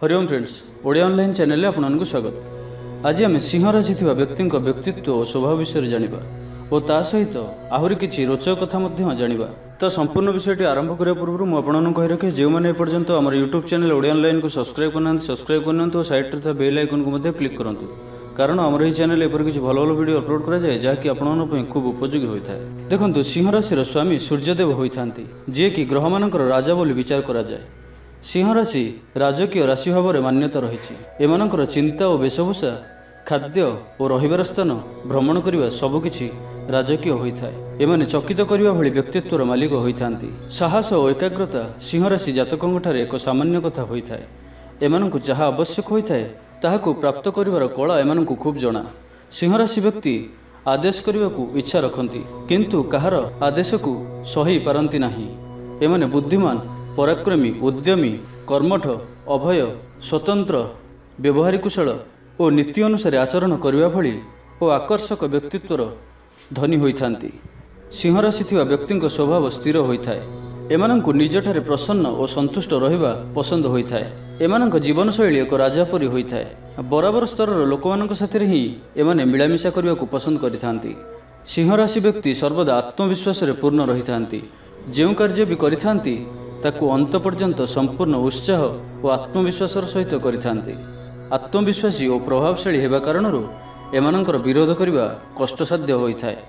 Hariom friends, Odia online channel आपको स्वागत। आज आम सिंह राशि व्यक्ति व्यक्तित्व और स्वभाव विषय जाना और ता सहित आहरी किसी रोचक कथा जाना। तो संपूर्ण विषयटी आरंभ करने पूर्व मुझे कही रखे जो मैंने एपर्यंत आम यूट्यूब चैनल ओडिया ऑनलाइन को सब्सक्राइब करना और साइड था बेल आइकन को क्लिक करूँ, कारण आमर यह चैनल एपर किसी भल भल वीडियो अपलोड कराए जहाँकि आपंप खूब उपयोगी होता है। देखो, सिंह राशि स्वामी सूर्यदेव होता जी कि ग्रह मान राजा बोली विचार कराए। सिंह राशि राजकीय राशि भाव में मान्यता रही। एमानकर चिंता और वेशभूषा, खाद्य और रहिबार स्थान, भ्रमण करने सबकिछि राजकीय होता है। एमाने चकित करने भली व्यक्तित्वर मालिक होता। साहस और एकाग्रता सिंह राशि जातकों ठारे एक सामान्य कथा होता है। एमानंकु जहाँ आवश्यक होता है ताहाकु प्राप्त करिवार कला एमानंकु खूब जना। सिंह राशि व्यक्ति आदेश करने को इच्छा रखती किंतु कहार आदेश को सही पारती नहीं। एमाने बुद्धिमान, पराक्रमी, उद्यमी, कर्मठ, अभय, स्वतंत्र, व्यवहारिक कुशल और नीति अनुसार आचरण करने भली और आकर्षक व्यक्तित्वर धनी होता। सिंह राशि थी व्यक्ति स्वभाव स्थिर होता है। एमानंकु निजठारे प्रसन्न और संतुष्ट रहिबा पसंद होता है। एमानंक जीवन शैली एक राजा परी होता है। बराबर स्तर लोकमानक साथी ही एमाने मिलामिशा करने को पसंद करिथांती। सिंह राशि व्यक्ति सर्वदा आत्मविश्वास पूर्ण रही था। जो कार्य भी करिथांती ताकू अंत पर्यंत संपूर्ण उत्साह और आत्मविश्वास सहित करिथांती। आत्मविश्वासी और प्रभावशाली होगा कारण एमानंकर विरोध करने कष्टसाध्य होता है।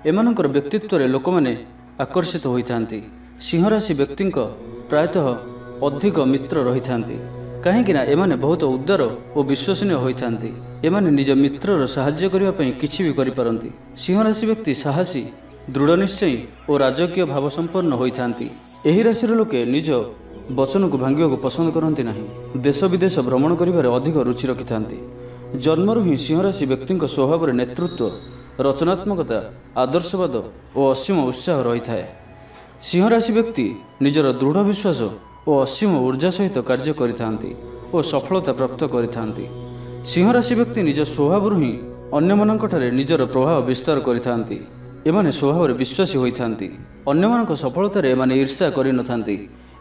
एमानंकर व्यक्तित्व लोक मैंने आकर्षित होती। सिंह राशि व्यक्ति प्रायतः अधिक मित्र रही था, कहीं एमाने बहुत उदार और विश्वसनीय होता। एमाने निज मित्रर साहाय्य करने किसी भी करिपारंती। सिंह राशि व्यक्ति साहसी, दृढ़ निश्चयी और राजकीय भाव संपन्न होता। एही राशि लोके निज वचन को भांगा को पसंद करती नहीं। देश विदेश भ्रमण करिबारे अधिक रुचि रखि थांती। जन्मरु ही सिंह राशि व्यक्ति स्वभाव नेतृत्व, रचनात्मकता, आदर्शवाद और असीम उत्साह रही है। सिंह राशि व्यक्ति निजर दृढ़ विश्वास और असीम ऊर्जा सहित कार्य करिथांती और सफलता प्राप्त करिथांती। सिंह राशि व्यक्ति निज स्वभाव ही अन्यमानंकठारे निजर प्रभाव विस्तार करिथांती। एमाने स्वभाव विश्वासी होइथांती। अन्यमानक सफलतारे एमाने ईर्ष्या करि नथांती।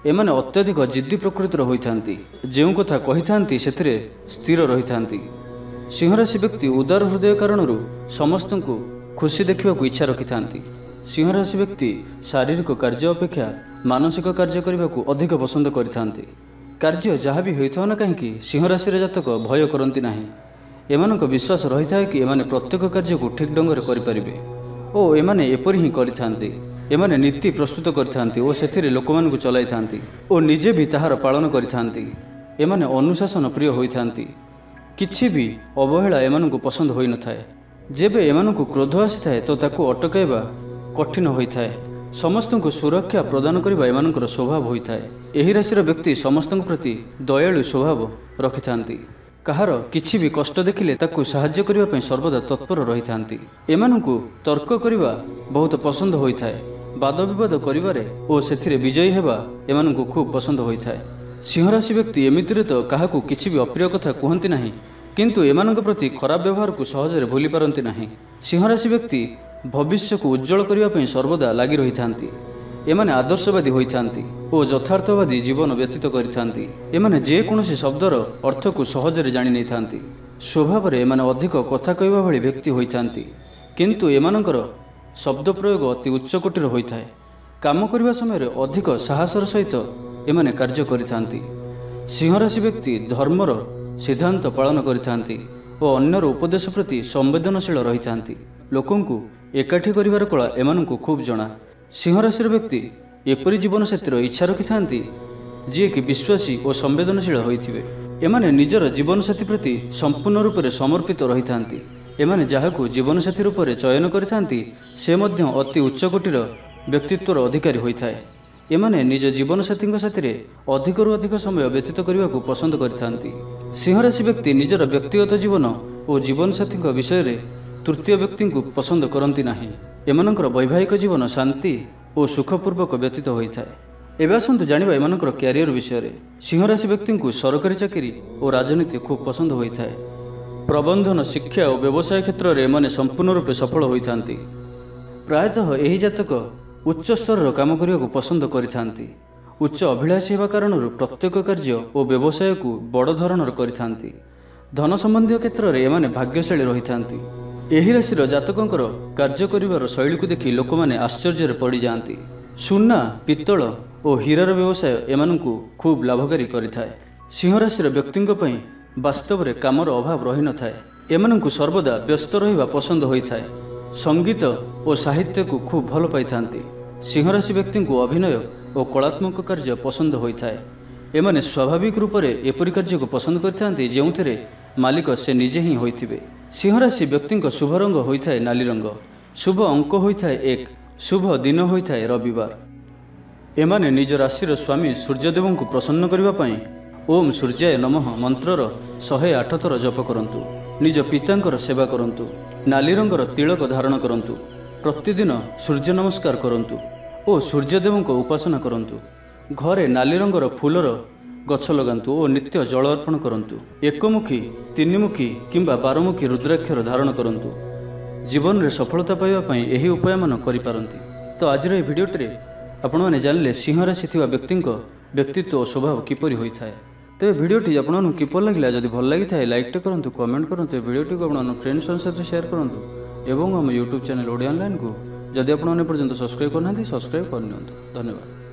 एमाने अत्यधिक जिद्दी प्रकृतिर होइथांती। जो कथा कहिथांती सेथिरे स्थिर रहिथांती। सिंह राशि व्यक्ति उदार हृदय कारणरू समस्तଙ୍କୁ खुशी देखा इच्छा रखिथांती। सिंह राशि व्यक्ति शारीरिक कार्य अपेक्षा मानसिक कार्य करने को अधिक पसंद करिथांती। कार्य जहाँ भी होइथाउ ना कहीं सिंह राशि जातक भय करती नहीं। एमानक विश्वास रही है कि एमाने प्रत्येक कार्य को ठीक ढंग से करिपारिबे और एमाने एपरि ही करिथांती। एमाने नीति प्रस्तुत करिथांती और सेथिरे लोकमानकु चलाइथांती और निजे भी ताहार पालन करिथांती। एमाने अनुशासन प्रिय होइथांती। किछि भी अवहेला एमानकु पसंद होई न थाए। जेबे एमानकु क्रोध आसी तो ताकू अटकाइबा कठिन होता है। समस्तଙ୍କୁ सुरक्षा प्रदान करने एमानकर स्वभाव होता है। एही राशि व्यक्ति समस्त प्रति दयालु स्वभाव रखि थांती। कहार किछि भी कष्ट देखिले ताकू साहाय्य करने सर्वदा तत्पर रही थांती। एमानकु तर्क करने बहुत पसंद होता है। वाद विवाद करिबारे और सेथिरे विजयी हेबा एमानकु खूब पसंद होता है। सिंह राशि व्यक्ति एमितिरे तो काहाकू किछि भी अप्रिय कथा कहती नहीं, किंतु एमानक प्रति खराब व्यवहार को सहजरे भूली पारती नहीं। सिंह राशि व्यक्ति भविष्य को उज्जवल करने सर्वदा लगी रही थांती। एमाने आदर्शवादी होइथांती और यथार्थवादी जीवन व्यतीत करिथांती। एमाने जेकोसी शब्दर अर्थ को सहजरे जानि नै थांती। स्वभाव में एमाने अधिक कथा कहवा भली व्यक्ति होइथांती, किंतु एमानकर शब्द प्रयोग अति उच्च कोटिर होता है। काम करने समय अधिक साहसर सहित एमाने कार्य करिथांती। सिंह राशि व्यक्ति धर्मर सिद्धांत पालन करिथांती और अन्यर उपदेश प्रति संवेदनशील रही थांती। लोकंकु एकाठी करिवार कला एमानंकु खूब जना। सिंह राशि व्यक्ति एपरि जीवन साथीर इच्छा रखि थांती जी कि विश्वासी और संवेदनशील होइथिबे। एमाने निजर जीवन साथी प्रति संपूर्ण रूप से समर्पित रही थांती। एमाने जाहाकु जीवन साथी रूप से चयन करिथांती से मध्य अति उच्च कोटिर व्यक्तित्वर अधिकारी होता है। एमाने निज जीवन साथी साथी अधिकरू अधिक समय व्यतीत करने को पसंद करिथांती। सिंह राशि व्यक्ति निजर व्यक्तिगत जीवन और जीवन साथी विषय रे तृतीय व्यक्ति को पसंद करती नहीं। एमानकर वैवाहिक जीवन शांति और सुखपूर्वक व्यतीत होता है। एवं आसतु जानिबा एमानकर क्यारियर विषय। सिंह राशि व्यक्ति को सरकारी चाकरी और राजनीति खूब पसंद होता है। प्रबंधन, शिक्षा और व्यवसाय क्षेत्र में एमाने संपूर्ण रूप सफल होइथांती। प्रायतः यही जातक उच्च स्तर काम करने को पसंद करिथांती उच्च अभिलाषी हेबा कारणରୁ प्रत्येक कार्य और व्यवसाय को बड़ धरणर करिथांती। धन संबंधी क्षेत्र में एमाने भाग्यशाली रही थांती। एही राशिर जातकंकर कार्य करिवार शैली को देखि लोकमाने आश्चर्य पड़ जाती। सुना पित्तल और हीरार व्यवसाय एमानंकु खूब लाभकारी करिथाए। सिंह राशिर व्यक्तिंक पई वास्तव में कामर अभाव रही न थाए। एमानंकु सर्वदा व्यस्त रहिबा पसंद होइथाए। संगीत और साहित्य को खूब भल पाई थांती। सिंह राशि व्यक्ति को अभिनय और कलात्मक कार्य पसंद होइथाए। एमाने स्वाभाविक रूप से एपरि कार्य को पसंद करथांती जेउथिरे मालिक से निजे ही होइथिबे। सिंह राशि व्यक्ति शुभ रंग होइथाए नाली रंग। शुभ अंक होइथाए 1। शुभ दिन होइथाए रविवार। एमाने निज राशिर स्वामी सूर्यदेव को प्रसन्न करने पाई ओम सूर्याय नमः मंत्रर 108 थर जप करंतु। निज पितांकर सेवा करंतु। नाली रंगर तिलक धारण करंतु। प्रतिदिन सूर्य नमस्कार करंतु और सूर्यदेव को उपासना करंतु। घरे नाली रंगर फूलर गछ लगांतु और नित्य जल अर्पण करंतु। एकमुखी 3मुखी किंबा 12मुखी रुद्राक्षर धारण करंतु। जीवन में सफलता पाइबा पई एही उपाय मान करि पारंती। तो आज रे भिडियोटे आपण माने जानले सिंह राशि थिबा व्यक्तिंक व्यक्तित्व और स्वभाव किपरि होइथाए। तेज भिडियोटी आपको किपर लगे जब भल लगी था लाइक करूँ कमेंट करूँ भिडियोटी को आप फ्रेंड्स सहित शेयर करूँ और आम यूट्यूब चैनल ओडिया ऑनलाइन को जदि आपने पर्यंत सब्सक्राइब करना सब्सक्राइब करनी। धन्यवाद।